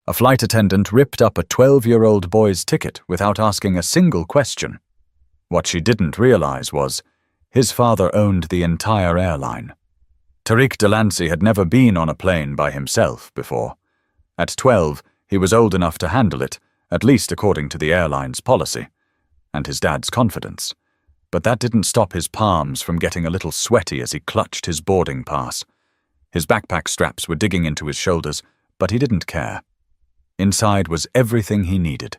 A flight attendant ripped up a 12-year-old boy's ticket without asking a single question. What she didn't realize was, his father owned the entire airline. Tariq Delancey had never been on a plane by himself before. At 12, he was old enough to handle it, at least according to the airline's policy, and his dad's confidence. But that didn't stop his palms from getting a little sweaty as he clutched his boarding pass. His backpack straps were digging into his shoulders, but he didn't care. Inside was everything he needed: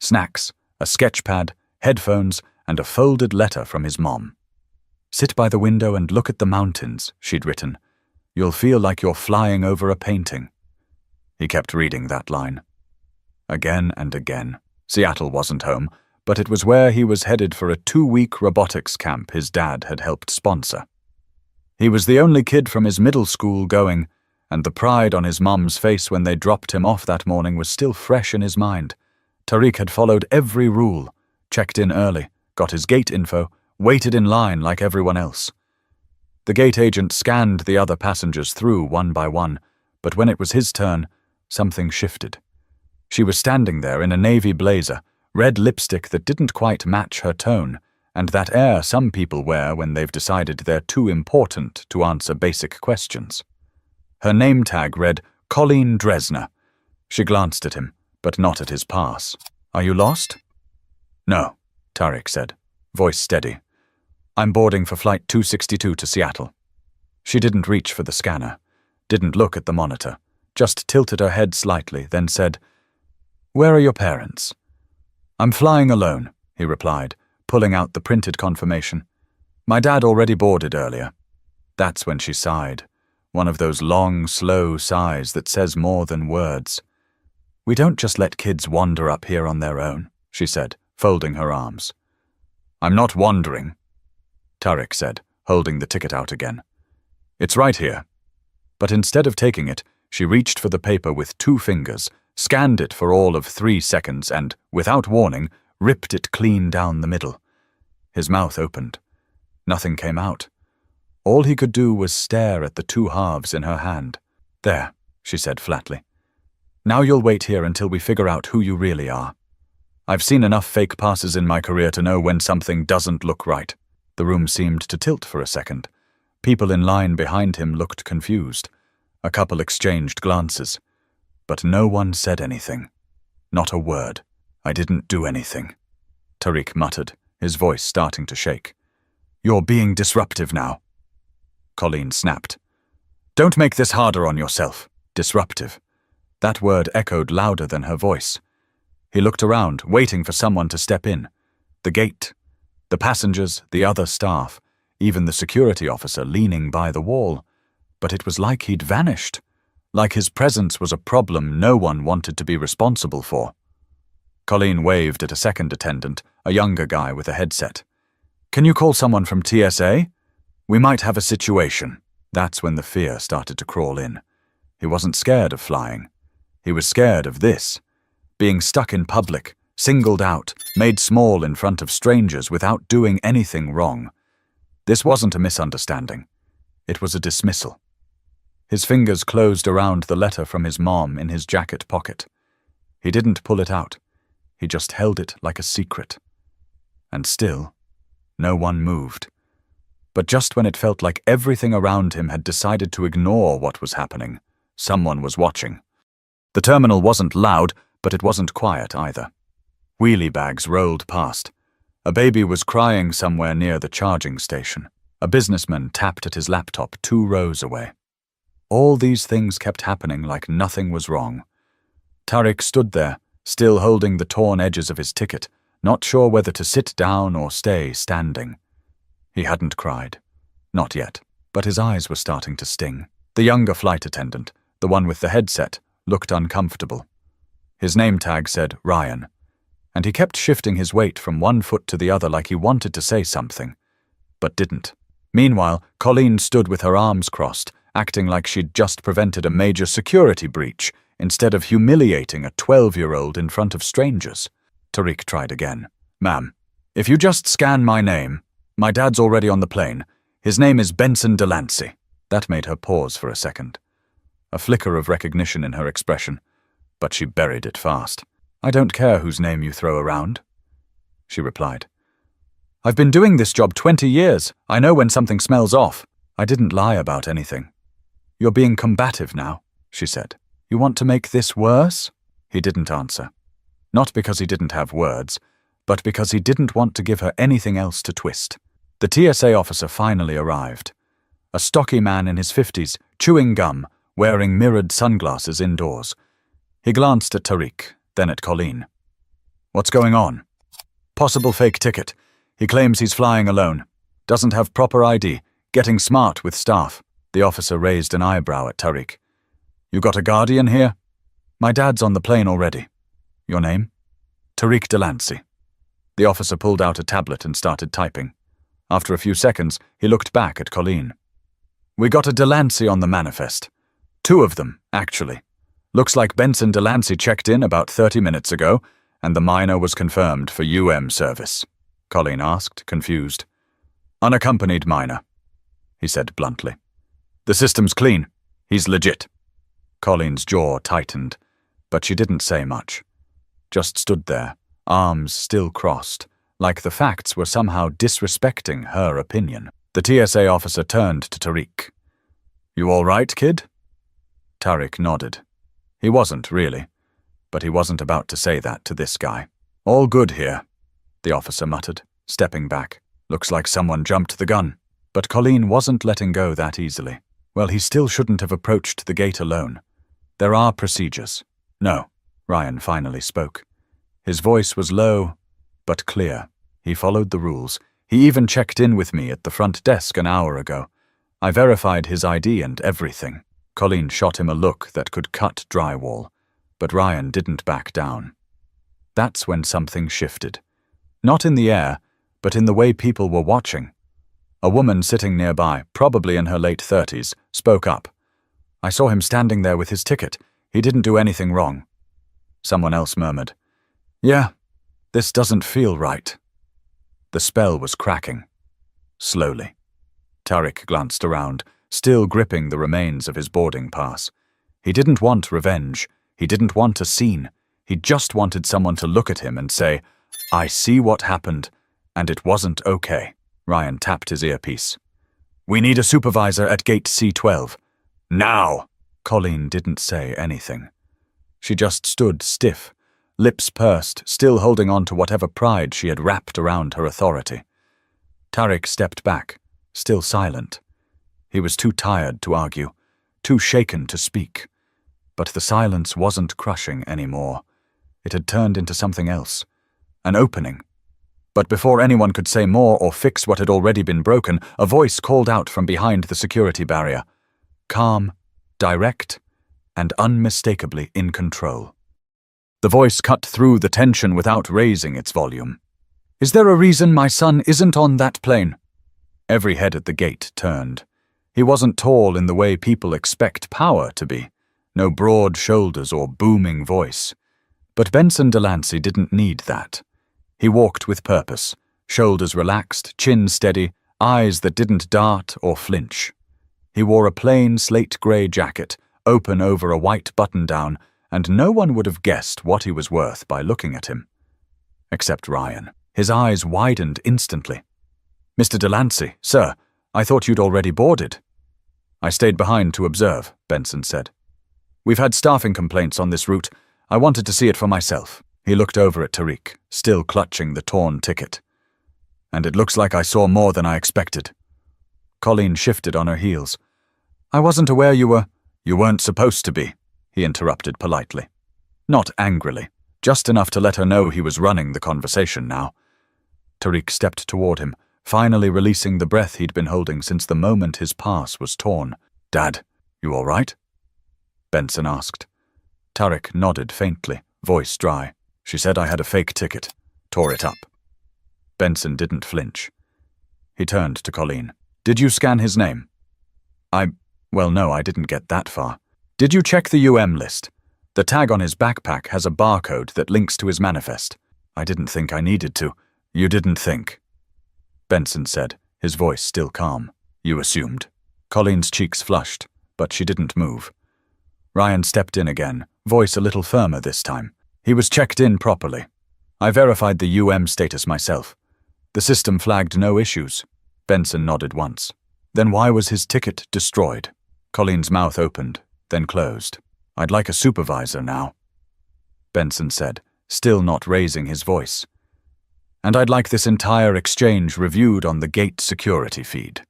snacks, a sketch pad, headphones, and a folded letter from his mom. "Sit by the window and look at the mountains," she'd written. "You'll feel like you're flying over a painting." He kept reading that line. Again and again. Seattle wasn't home, but it was where he was headed for a 2-week robotics camp his dad had helped sponsor. He was the only kid from his middle school going, and the pride on his mom's face when they dropped him off that morning was still fresh in his mind. Tariq had followed every rule, checked in early, got his gate info, waited in line like everyone else. The gate agent scanned the other passengers through one by one, but when it was his turn, something shifted. She was standing there in a navy blazer, red lipstick that didn't quite match her tone, and that air some people wear when they've decided they're too important to answer basic questions. Her name tag read Colleen Dresner. She glanced at him, but not at his pass. "Are you lost?" "No," Tariq said, voice steady. "I'm boarding for flight 262 to Seattle." She didn't reach for the scanner, didn't look at the monitor, just tilted her head slightly, then said, "Where are your parents?" "I'm flying alone," he replied, pulling out the printed confirmation. "My dad already boarded earlier." That's when she sighed, one of those long, slow sighs that says more than words. "We don't just let kids wander up here on their own," she said, folding her arms. "I'm not wandering," Tariq said, holding the ticket out again. "It's right here." But instead of taking it, she reached for the paper with 2 fingers, scanned it for all of 3 seconds, and, without warning, ripped it clean down the middle. His mouth opened. Nothing came out. All he could do was stare at the 2 halves in her hand. "There," she said flatly. "Now you'll wait here until we figure out who you really are. I've seen enough fake passes in my career to know when something doesn't look right." The room seemed to tilt for a second. People in line behind him looked confused. A couple exchanged glances. But no one said anything. Not a word. "I didn't do anything," Tariq muttered, his voice starting to shake. "You're being disruptive now." Colleen snapped. "Don't make this harder on yourself." Disruptive. That word echoed louder than her voice. He looked around, waiting for someone to step in. The gate, the passengers, the other staff, even the security officer leaning by the wall. But it was like he'd vanished, like his presence was a problem no one wanted to be responsible for. Colleen waved at a second attendant, a younger guy with a headset. "Can you call someone from TSA? We might have a situation." That's when the fear started to crawl in. He wasn't scared of flying. He was scared of this. Being stuck in public, singled out, made small in front of strangers without doing anything wrong. This wasn't a misunderstanding. It was a dismissal. His fingers closed around the letter from his mom in his jacket pocket. He didn't pull it out. He just held it like a secret. And still, no one moved. But just when it felt like everything around him had decided to ignore what was happening, someone was watching. The terminal wasn't loud, but it wasn't quiet either. Wheelie bags rolled past. A baby was crying somewhere near the charging station. A businessman tapped at his laptop 2 rows away. All these things kept happening like nothing was wrong. Tariq stood there, still holding the torn edges of his ticket, not sure whether to sit down or stay standing. He hadn't cried. Not yet, but his eyes were starting to sting. The younger flight attendant, the one with the headset, looked uncomfortable. His name tag said Ryan, and he kept shifting his weight from one foot to the other like he wanted to say something, but didn't. Meanwhile, Colleen stood with her arms crossed, acting like she'd just prevented a major security breach, instead of humiliating a 12-year-old in front of strangers. Tariq tried again. "Ma'am, if you just scan my name, my dad's already on the plane. His name is Benson Delancey." That made her pause for a second. A flicker of recognition in her expression. but she buried it fast. "I don't care whose name you throw around," she replied. "I've been doing this job 20 years. I know when something smells off. I didn't lie about anything." "You're being combative now," she said. "You want to make this worse?" He didn't answer. Not because he didn't have words, but because he didn't want to give her anything else to twist. The TSA officer finally arrived. A stocky man in his 50s, chewing gum, wearing mirrored sunglasses indoors. He glanced at Tariq, then at Colleen. "What's going on?" "Possible fake ticket. He claims he's flying alone. Doesn't have proper ID. Getting smart with staff." The officer raised an eyebrow at Tariq. "You got a guardian here?" "My dad's on the plane already." "Your name?" "Tariq Delancey." The officer pulled out a tablet and started typing. After a few seconds, he looked back at Colleen. "We got a Delancey on the manifest. 2 of them, actually. Looks like Benson Delancey checked in about 30 minutes ago, and the minor was confirmed for UM service." Colleen asked, confused. "Unaccompanied minor," he said bluntly. "The system's clean. He's legit." Colleen's jaw tightened, but she didn't say much. Just stood there, arms still crossed, like the facts were somehow disrespecting her opinion. The TSA officer turned to Tariq. "You all right, kid?" Tariq nodded. He wasn't, really, but he wasn't about to say that to this guy. "All good here," the officer muttered, stepping back. "Looks like someone jumped the gun." But Colleen wasn't letting go that easily. Well, he still shouldn't have approached the gate alone. There are procedures. "No," Ryan finally spoke. His voice was low, but clear. "He followed the rules. He even checked in with me at the front desk an hour ago. I verified his ID and everything." Colleen shot him a look that could cut drywall, but Ryan didn't back down. That's when something shifted. Not in the air, but in the way people were watching. A woman sitting nearby, probably in her late 30s, spoke up. "I saw him standing there with his ticket. He didn't do anything wrong." Someone else murmured, "Yeah, this doesn't feel right." The spell was cracking. Slowly. Tariq glanced around, still gripping the remains of his boarding pass. He didn't want revenge. He didn't want a scene. He just wanted someone to look at him and say, "I see what happened, and it wasn't okay." Ryan tapped his earpiece. "We need a supervisor at gate C12. Now!" Colleen didn't say anything. She just stood stiff, lips pursed, still holding on to whatever pride she had wrapped around her authority. Tariq stepped back, still silent. He was too tired to argue, too shaken to speak. But the silence wasn't crushing anymore. It had turned into something else. An opening. But before anyone could say more or fix what had already been broken, a voice called out from behind the security barrier. Calm, direct, and unmistakably in control. The voice cut through the tension without raising its volume. "Is there a reason my son isn't on that plane?" Every head at the gate turned. He wasn't tall in the way people expect power to be. No broad shoulders or booming voice. But Benson Delancey didn't need that. He walked with purpose, shoulders relaxed, chin steady, eyes that didn't dart or flinch. He wore a plain slate-grey jacket, open over a white button-down, and no one would have guessed what he was worth by looking at him. Except Ryan. His eyes widened instantly. "Mr. Delancey, sir, I thought you'd already boarded." "I stayed behind to observe," Benson said. "We've had staffing complaints on this route. I wanted to see it for myself." He looked over at Tariq, still clutching the torn ticket. "And it looks like I saw more than I expected." Colleen shifted on her heels. "I wasn't aware you were—" "You weren't supposed to be," he interrupted politely. Not angrily, just enough to let her know he was running the conversation now. Tariq stepped toward him, finally releasing the breath he'd been holding since the moment his pass was torn. "Dad, you all right?" Benson asked. Tariq nodded faintly, voice dry. "She said I had a fake ticket. Tore it up." Benson didn't flinch. He turned to Colleen. "Did you scan his name?" Well, no, I didn't get that far. "Did you check the UM list? The tag on his backpack has a barcode that links to his manifest." "I didn't think I needed to." "You didn't think," Benson said, his voice still calm. "You assumed." Colleen's cheeks flushed, but she didn't move. Ryan stepped in again, voice a little firmer this time. He was checked in properly. I verified the status myself. The system flagged no issues. Benson nodded once. Then why was his ticket destroyed? Colleen's mouth opened, then closed. I'd like a supervisor now, Benson said, still not raising his voice. And I'd like this entire exchange reviewed on the gate security feed.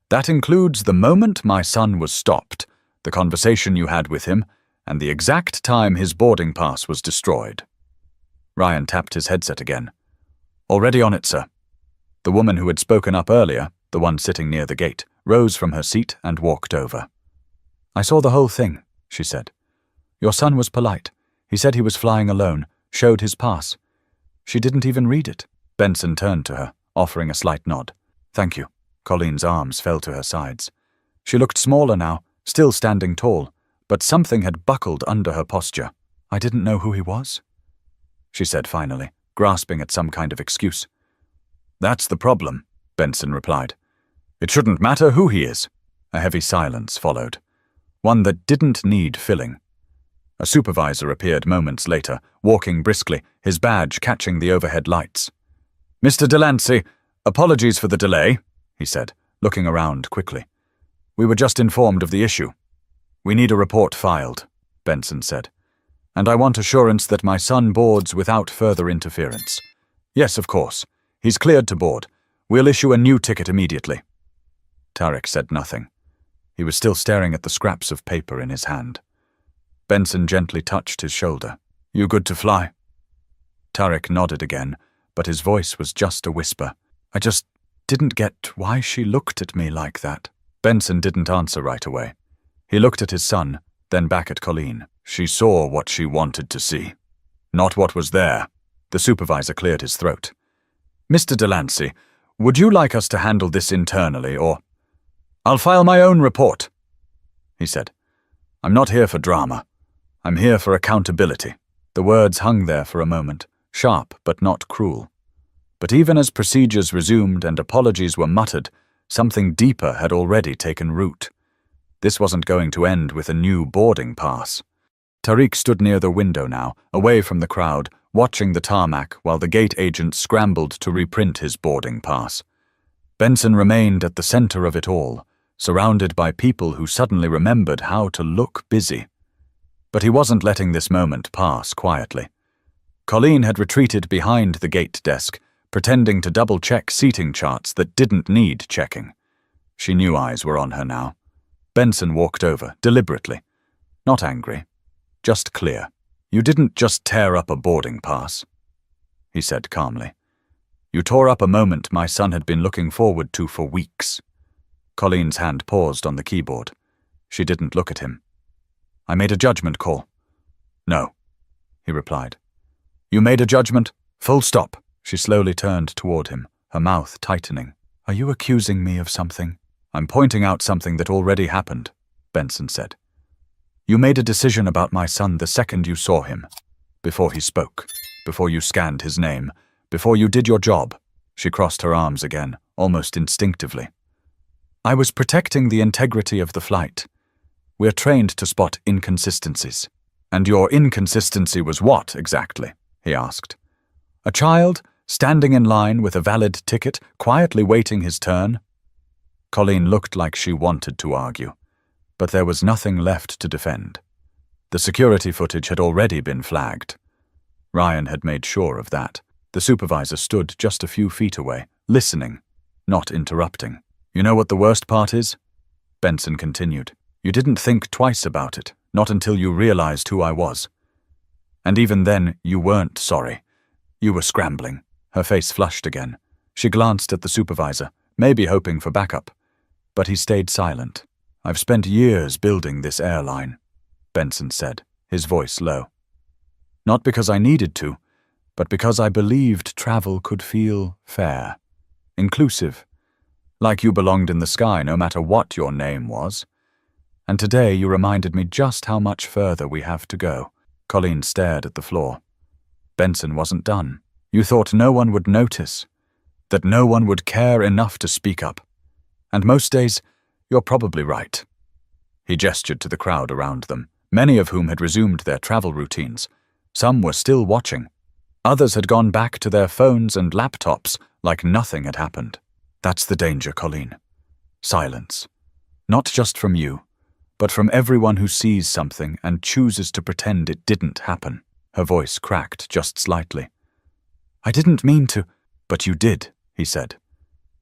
That includes the moment my son was stopped, the conversation you had with him, and the exact time his boarding pass was destroyed. Ryan tapped his headset again. Already on it, sir. The woman who had spoken up earlier, the one sitting near the gate, rose from her seat and walked over. I saw the whole thing, she said. Your son was polite. He said he was flying alone, showed his pass. She didn't even read it. Benson turned to her, offering a slight nod. Thank you. Colleen's arms fell to her sides. She looked smaller now, still standing tall, but something had buckled under her posture. I didn't know who he was, she said finally, grasping at some kind of excuse. That's the problem, Benson replied. It shouldn't matter who he is. A heavy silence followed, one that didn't need filling. A supervisor appeared moments later, walking briskly, his badge catching the overhead lights. Mr. Delancey, apologies for the delay, he said, looking around quickly. We were just informed of the issue. We need a report filed, Benson said. And I want assurance that my son boards without further interference. Yes, of course. He's cleared to board. We'll issue a new ticket immediately. Tariq said nothing. He was still staring at the scraps of paper in his hand. Benson gently touched his shoulder. You good to fly? Tariq nodded again, but his voice was just a whisper. I just didn't get why she looked at me like that. Benson didn't answer right away. He looked at his son, then back at Colleen. She saw what she wanted to see, not what was there. The supervisor cleared his throat. Mr. Delancey, would you like us to handle this internally, or... I'll file my own report, he said. I'm not here for drama. I'm here for accountability. The words hung there for a moment, sharp but not cruel. But even as procedures resumed and apologies were muttered, something deeper had already taken root. This wasn't going to end with a new boarding pass. Tariq stood near the window now, away from the crowd, watching the tarmac while the gate agent scrambled to reprint his boarding pass. Benson remained at the center of it all, surrounded by people who suddenly remembered how to look busy. But he wasn't letting this moment pass quietly. Colleen had retreated behind the gate desk, pretending to double-check seating charts that didn't need checking. She knew eyes were on her now. Benson walked over, deliberately. Not angry, just clear. You didn't just tear up a boarding pass, he said calmly. You tore up a moment my son had been looking forward to for weeks. Colleen's hand paused on the keyboard. She didn't look at him. I made a judgment call. No, he replied. You made a judgment? Full stop. She slowly turned toward him, her mouth tightening. Are you accusing me of something? I'm pointing out something that already happened, Benson said. You made a decision about my son the second you saw him. Before he spoke, before you scanned his name, before you did your job. She crossed her arms again, almost instinctively. I was protecting the integrity of the flight. We're trained to spot inconsistencies. And your inconsistency was what, exactly? He asked. A child, standing in line with a valid ticket, quietly waiting his turn? Colleen looked like she wanted to argue, but there was nothing left to defend. The security footage had already been flagged. Ryan had made sure of that. The supervisor stood just a few feet away, listening, not interrupting. You know what the worst part is? Benson continued. You didn't think twice about it, not until you realized who I was. And even then, you weren't sorry. You were scrambling. Her face flushed again. She glanced at the supervisor, maybe hoping for backup. But he stayed silent. I've spent years building this airline, Benson said, his voice low. Not because I needed to, but because I believed travel could feel fair, inclusive, like you belonged in the sky no matter what your name was. And today you reminded me just how much further we have to go. Colleen stared at the floor. Benson wasn't done. You thought no one would notice, that no one would care enough to speak up. And most days, you're probably right. He gestured to the crowd around them, many of whom had resumed their travel routines. Some were still watching. Others had gone back to their phones and laptops like nothing had happened. That's the danger, Colleen. Silence. Not just from you, but from everyone who sees something and chooses to pretend it didn't happen. Her voice cracked just slightly. I didn't mean to, but you did, he said.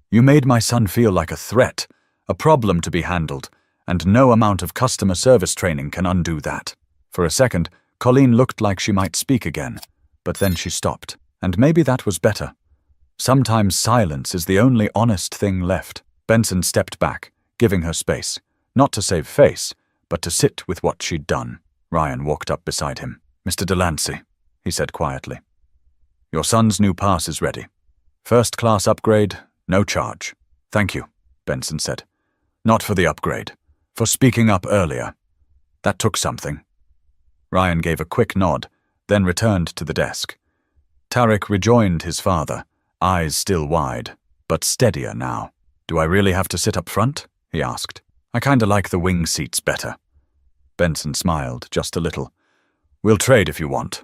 You made my son feel like a threat, a problem to be handled, and no amount of customer service training can undo that. For a second, Colleen looked like she might speak again, but then she stopped, and maybe that was better. Sometimes silence is the only honest thing left. Benson stepped back, giving her space, not to save face, but to sit with what she'd done. Ryan walked up beside him. Mr. Delancey, he said quietly. Your son's new pass is ready. First-class upgrade, no charge. Thank you, Benson said. Not for the upgrade, for speaking up earlier. That took something. Ryan gave a quick nod, then returned to the desk. Tariq rejoined his father, eyes still wide, but steadier now. Do I really have to sit up front? He asked. I kinda like the wing seats better. Benson smiled, just a little. We'll trade if you want.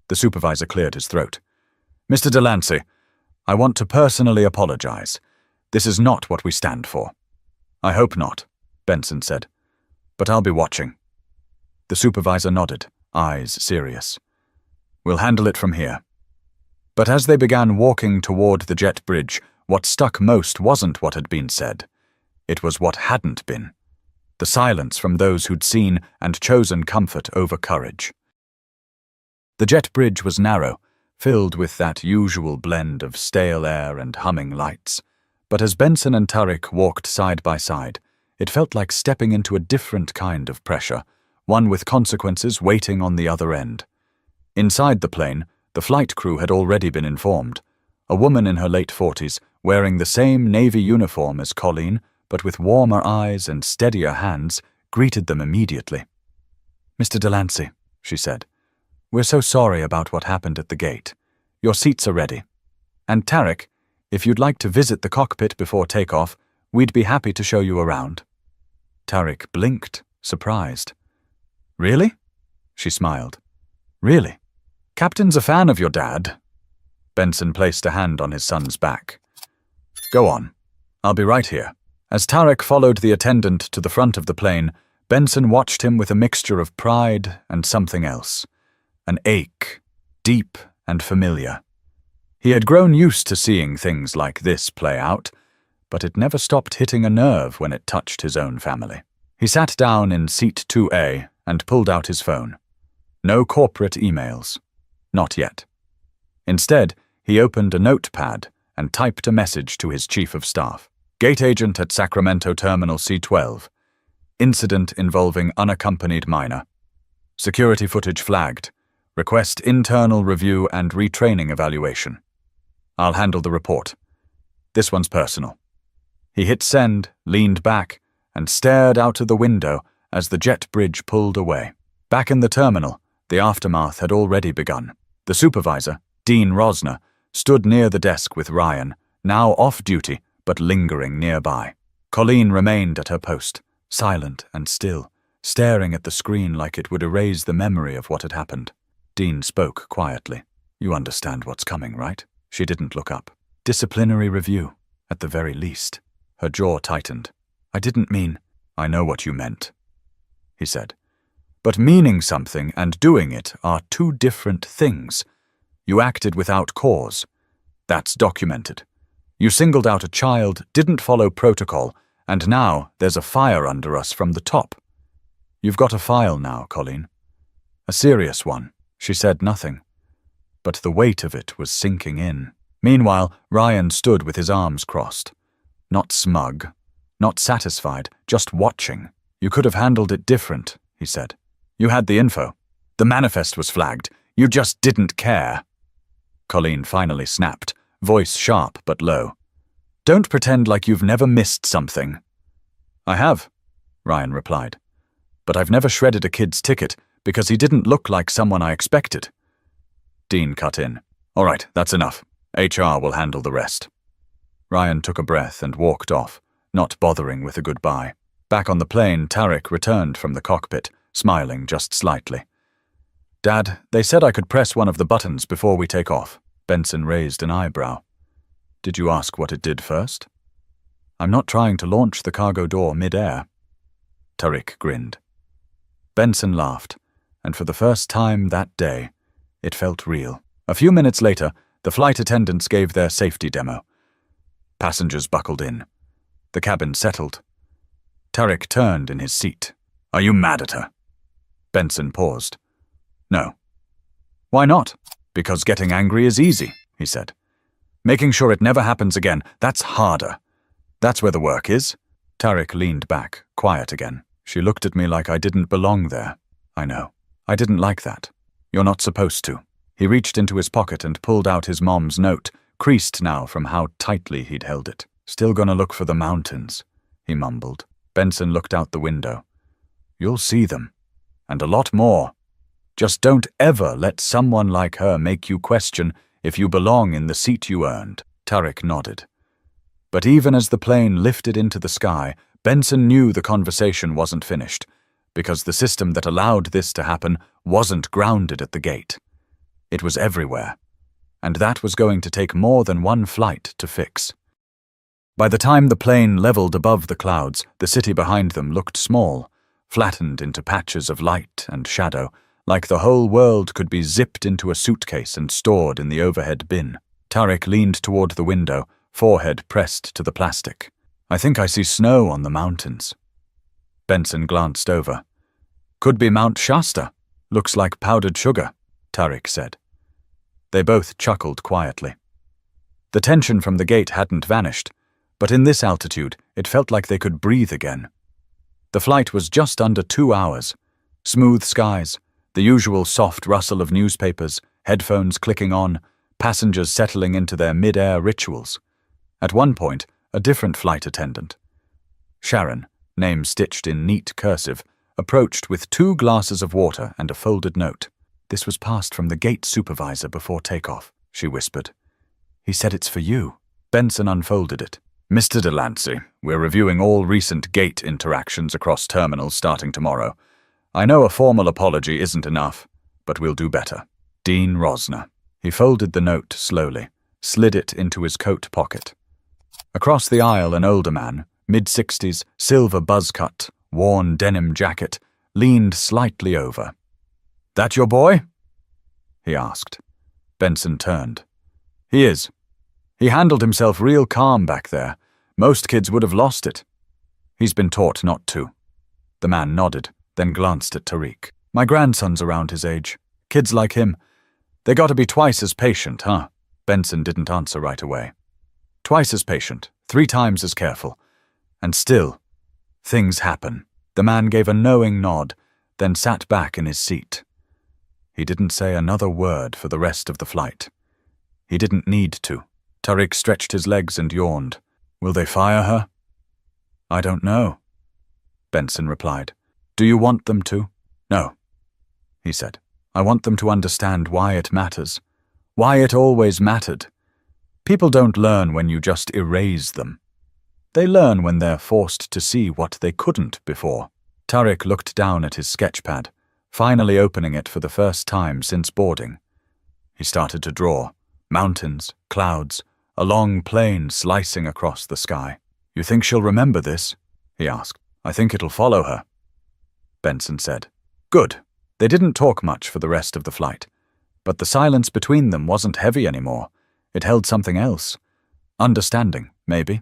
The supervisor cleared his throat. Mr. Delancey, I want to personally apologize. This is not what we stand for. I hope not, Benson said. But I'll be watching. The supervisor nodded, eyes serious. We'll handle it from here. But as they began walking toward the jet bridge, what stuck most wasn't what had been said. It was what hadn't been. The silence from those who'd seen and chosen comfort over courage. The jet bridge was narrow, filled with that usual blend of stale air and humming lights. But as Benson and Tariq walked side by side, it felt like stepping into a different kind of pressure, one with consequences waiting on the other end. Inside the plane, the flight crew had already been informed. A woman in her late 40s, wearing the same Navy uniform as Colleen, but with warmer eyes and steadier hands, greeted them immediately. Mr. Delancey, she said, we're so sorry about what happened at the gate. Your seats are ready. And Tariq, if you'd like to visit the cockpit before takeoff, we'd be happy to show you around. Tariq blinked, surprised. Really? She smiled. Really? Captain's a fan of your dad. Benson placed a hand on his son's back. Go on. I'll be right here. As Tariq followed the attendant to the front of the plane, Benson watched him with a mixture of pride and something else. An ache, deep and familiar. He had grown used to seeing things like this play out, but it never stopped hitting a nerve when it touched his own family. He sat down in seat 2A and pulled out his phone. No corporate emails. Not yet. Instead, he opened a notepad and typed a message to his chief of staff. Gate agent at Sacramento Terminal C12. Incident involving unaccompanied minor. Security footage flagged. Request internal review and retraining evaluation. I'll handle the report. This one's personal. He hit send, leaned back, and stared out of the window as the jet bridge pulled away. Back in the terminal, the aftermath had already begun. The supervisor, Dean Rosner, stood near the desk with Ryan, now off duty, but lingering nearby. Colleen remained at her post, silent and still, staring at the screen like it would erase the memory of what had happened. Dean spoke quietly. You understand what's coming, right? She didn't look up. Disciplinary review, at the very least. Her jaw tightened. I didn't mean... I know what you meant, he said. But meaning something and doing it are two different things. You acted without cause. That's documented. You singled out a child, didn't follow protocol, and now there's a fire under us from the top. You've got a file now, Colleen. A serious one. She said nothing, but the weight of it was sinking in. Meanwhile, Ryan stood with his arms crossed. Not smug, not satisfied, just watching. You could have handled it different, he said. You had the info. The manifest was flagged. You just didn't care. Colleen finally snapped, voice sharp but low. Don't pretend like you've never missed something. I have, Ryan replied. But I've never shredded a kid's ticket because he didn't look like someone I expected. Dean cut in. All right, that's enough. HR will handle the rest. Ryan took a breath and walked off, not bothering with a goodbye. Back on the plane, Tariq returned from the cockpit, smiling just slightly. Dad, they said I could press one of the buttons before we take off. Benson raised an eyebrow. Did you ask what it did first? I'm not trying to launch the cargo door mid-air. Tariq grinned. Benson laughed, and for the first time that day, it felt real. A few minutes later, the flight attendants gave their safety demo. Passengers buckled in. The cabin settled. Tariq turned in his seat. Are you mad at her? Benson paused. No. Why not? Because getting angry is easy, he said. Making sure it never happens again, that's harder. That's where the work is. Tariq leaned back, quiet again. She looked at me like I didn't belong there. I know. I didn't like that. You're not supposed to. He reached into his pocket and pulled out his mom's note, creased now from how tightly he'd held it. Still gonna look for the mountains, he mumbled. Benson looked out the window. You'll see them. And a lot more. Just don't ever let someone like her make you question if you belong in the seat you earned. Tariq nodded. But even as the plane lifted into the sky, Benson knew the conversation wasn't finished, because the system that allowed this to happen wasn't grounded at the gate. It was everywhere, and that was going to take more than one flight to fix. By the time the plane leveled above the clouds, the city behind them looked small, flattened into patches of light and shadow, like the whole world could be zipped into a suitcase and stored in the overhead bin. Tariq leaned toward the window, forehead pressed to the plastic. I think I see snow on the mountains. Benson glanced over. Could be Mount Shasta. Looks like powdered sugar, Tariq said. They both chuckled quietly. The tension from the gate hadn't vanished, but in this altitude, it felt like they could breathe again. The flight was just under 2 hours. Smooth skies, the usual soft rustle of newspapers, headphones clicking on, passengers settling into their mid-air rituals. At one point, a different flight attendant, Sharon, name stitched in neat cursive, approached with 2 glasses of water and a folded note. This was passed from the gate supervisor before takeoff, she whispered. He said it's for you. Benson unfolded it. Mr. Delancey, we're reviewing all recent gate interactions across terminals starting tomorrow. I know a formal apology isn't enough, but we'll do better. Dean Rosner. He folded the note slowly, slid it into his coat pocket. Across the aisle, an older man, mid-60s, silver buzz cut, worn denim jacket, leaned slightly over. That your boy? He asked. Benson turned. He is. He handled himself real calm back there. Most kids would have lost it. He's been taught not to. The man nodded, then glanced at Tariq. My grandson's around his age. Kids like him. They gotta be twice as patient, huh? Benson didn't answer right away. Twice as patient, 3 times as careful. And still, things happen. The man gave a knowing nod, then sat back in his seat. He didn't say another word for the rest of the flight. He didn't need to. Tariq stretched his legs and yawned. Will they fire her? I don't know, Benson replied. Do you want them to? No, he said. I want them to understand why it matters. Why it always mattered. People don't learn when you just erase them. They learn when they're forced to see what they couldn't before. Tariq looked down at his sketchpad, finally opening it for the first time since boarding. He started to draw. Mountains, clouds, a long plane slicing across the sky. You think she'll remember this? He asked. I think it'll follow her, Benson said. Good. They didn't talk much for the rest of the flight, but the silence between them wasn't heavy anymore. It held something else. Understanding, maybe.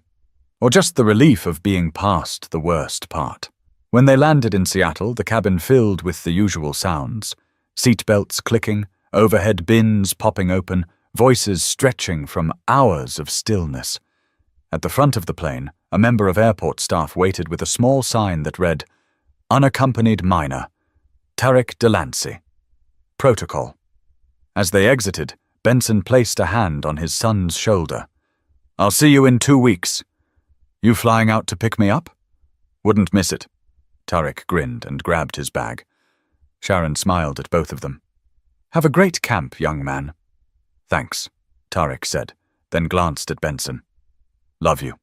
Or just the relief of being past the worst part. When they landed in Seattle, the cabin filled with the usual sounds. Seatbelts clicking, overhead bins popping open, voices stretching from hours of stillness. At the front of the plane, a member of airport staff waited with a small sign that read, Unaccompanied minor, Tariq Delancey. Protocol. As they exited, Benson placed a hand on his son's shoulder. I'll see you in 2 weeks. You flying out to pick me up? Wouldn't miss it. Tariq grinned and grabbed his bag. Sharon smiled at both of them. Have a great camp, young man. Thanks, Tariq said, then glanced at Benson. Love you.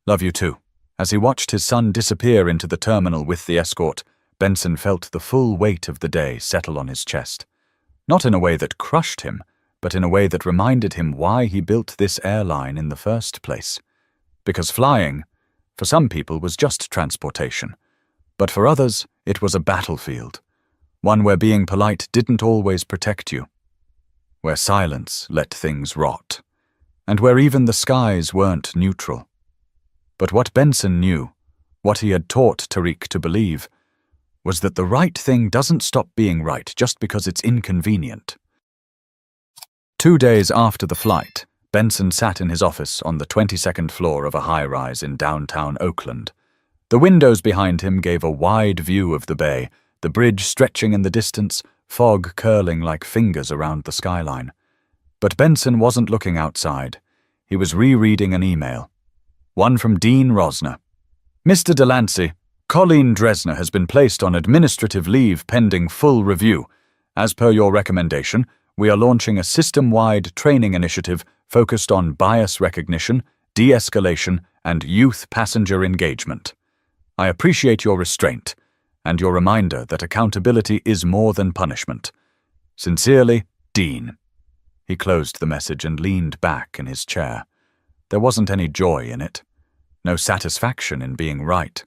Love you too. As he watched his son disappear into the terminal with the escort, Benson felt the full weight of the day settle on his chest. Not in a way that crushed him, but in a way that reminded him why he built this airline in the first place. Because flying, for some people, was just transportation. But for others, it was a battlefield. One where being polite didn't always protect you. Where silence let things rot. And where even the skies weren't neutral. But what Benson knew, what he had taught Tariq to believe, was that the right thing doesn't stop being right just because it's inconvenient. 2 days after the flight, Benson sat in his office on the 22nd floor of a high-rise in downtown Oakland. The windows behind him gave a wide view of the bay, the bridge stretching in the distance, fog curling like fingers around the skyline. But Benson wasn't looking outside. He was rereading an email. One from Dean Rosner. Mr. Delancey, Colleen Dresner has been placed on administrative leave pending full review. As per your recommendation, we are launching a system-wide training initiative focused on bias recognition, de-escalation, and youth passenger engagement. I appreciate your restraint and your reminder that accountability is more than punishment. Sincerely, Dean. He closed the message and leaned back in his chair. There wasn't any joy in it, no satisfaction in being right.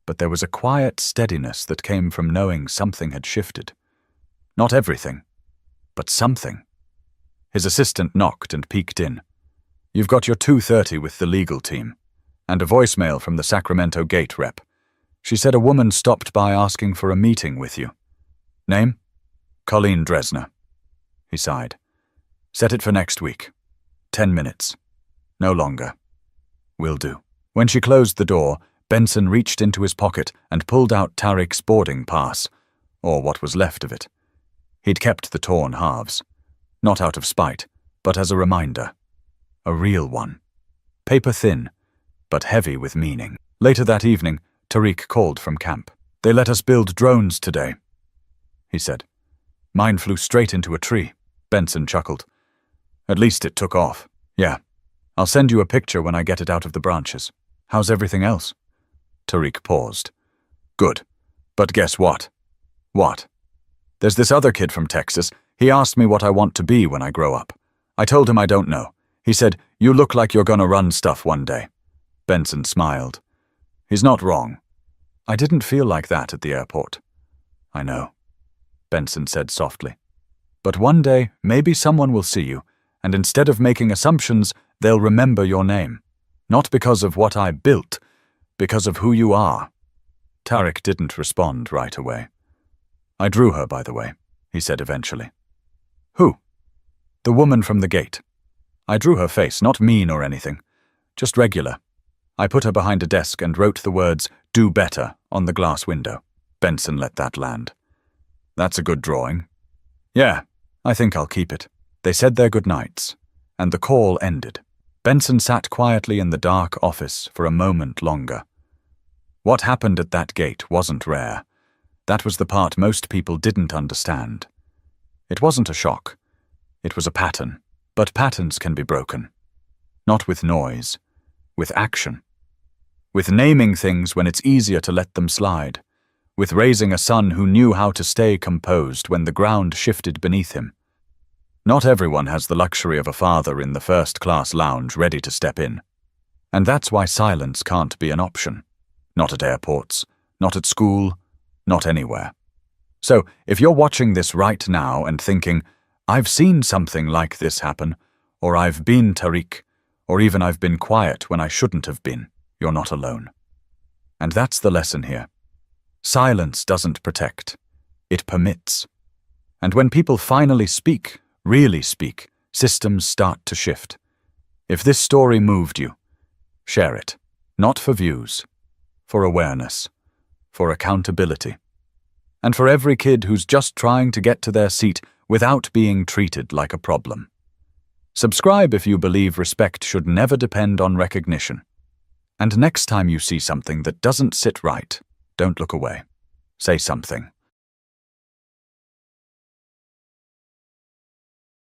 But there was a quiet steadiness that came from knowing something had shifted. Not everything, but something. His assistant knocked and peeked in. You've got your 2:30 with the legal team, and a voicemail from the Sacramento gate rep. She said a woman stopped by asking for a meeting with you. Name? Colleen Dresner. He sighed. Set it for next week. 10 minutes. No longer. Will do. When she closed the door, Benson reached into his pocket and pulled out Tariq's boarding pass, or what was left of it. He'd kept the torn halves. Not out of spite, but as a reminder. A real one. Paper thin, but heavy with meaning. Later that evening, Tariq called from camp. They let us build drones today, he said. Mine flew straight into a tree. Benson chuckled. At least it took off. Yeah. I'll send you a picture when I get it out of the branches. How's everything else? Tariq paused. Good. But guess what? What? There's this other kid from Texas. He asked me what I want to be when I grow up. I told him I don't know. He said, you look like you're gonna run stuff one day. Benson smiled. He's not wrong. I didn't feel like that at the airport. I know, Benson said softly. But one day, maybe someone will see you, and instead of making assumptions, they'll remember your name. Not because of what I built, because of who you are. Tariq didn't respond right away. I drew her, by the way, he said eventually. Who? The woman from the gate. I drew her face, not mean or anything, just regular. I put her behind a desk and wrote the words, do better, on the glass window. Benson let that land. That's a good drawing. Yeah, I think I'll keep it. They said their goodnights, and the call ended. Benson sat quietly in the dark office for a moment longer. What happened at that gate wasn't rare. That was the part most people didn't understand. It wasn't a shock. It was a pattern. But patterns can be broken. Not with noise, with action. With naming things when it's easier to let them slide. With raising a son who knew how to stay composed when the ground shifted beneath him. Not everyone has the luxury of a father in the first-class lounge ready to step in. And that's why silence can't be an option. Not at airports, not at school, not anywhere. So, if you're watching this right now and thinking, I've seen something like this happen, or I've been Tariq, or even I've been quiet when I shouldn't have been, you're not alone. And that's the lesson here. Silence doesn't protect. It permits. And when people finally speak, really speak, systems start to shift. If this story moved you, share it. Not for views, for awareness, for accountability. And for every kid who's just trying to get to their seat without being treated like a problem. Subscribe if you believe respect should never depend on recognition. And next time you see something that doesn't sit right, don't look away. Say something.